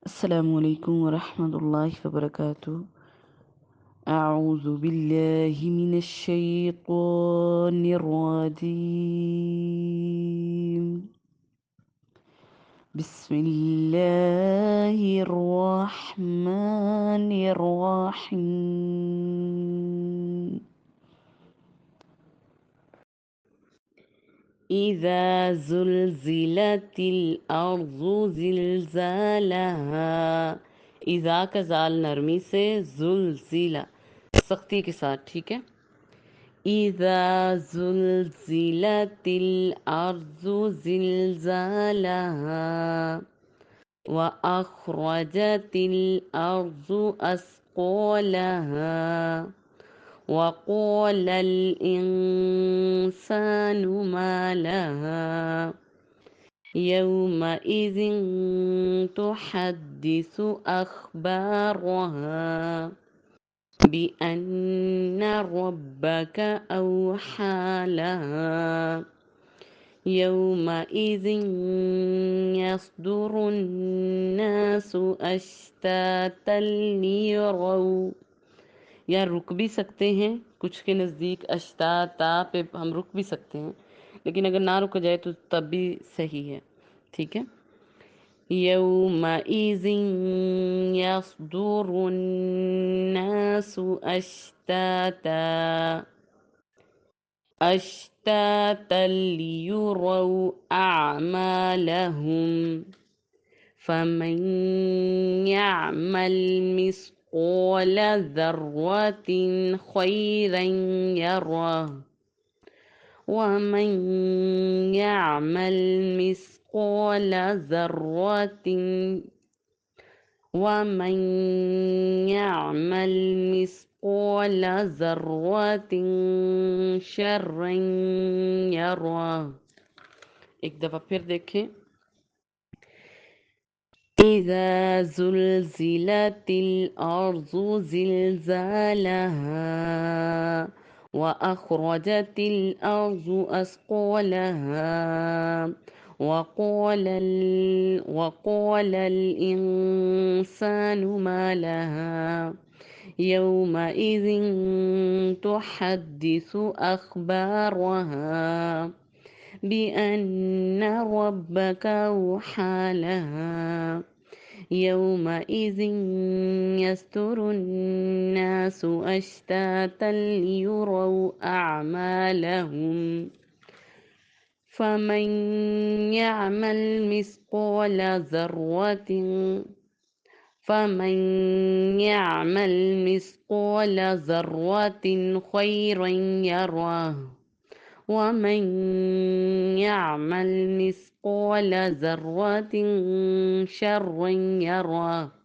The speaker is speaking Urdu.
السلام عليكم ورحمة الله وبركاته. أعوذ بالله من الشيطان الرجيم. بسم الله الرحمن الرحيم. إذا زلزلت الأرض زلزالها. إذا کا زال نرمی سے، زلزلہ سختی کے ساتھ، ٹھیک ہے. إذا زلزلت الأرض زلزالها وأخرجت الأرض أثقالها وقال الإنسان ما لها يومئذ تحدث أخبارها بأن ربك أوحى لها يومئذ يصدر الناس أشتاتا ليروا. یا رک بھی سکتے ہیں، کچھ کے نزدیک اشتاتا پہ ہم رک بھی سکتے ہیں، لیکن اگر نہ رکا جائے تو تب بھی صحیح ہے، ٹھیک ہے. يومئذ يصدر الناس أشتاتا ليروا أعمالهم فمن يعمل مثقال ذرة خيرا يره ومن يعمل مثقال ذرة ومن يعمل مثقال ذرة شرا يره. ایک دفعہ پھر دیکھیں. إذا زلزلت الأرض زلزالها وأخرجت الأرض أثقالها وقال الإنسان ما لها يومئذ تحدث أخبارها بأن ربك أوحى لها يومئذ يصدر الناس أشتاتا ليروا أعمالهم فمن يعمل مثقال ذرة خيرا يره ومن يعمل مثقال ذرة شرا يره.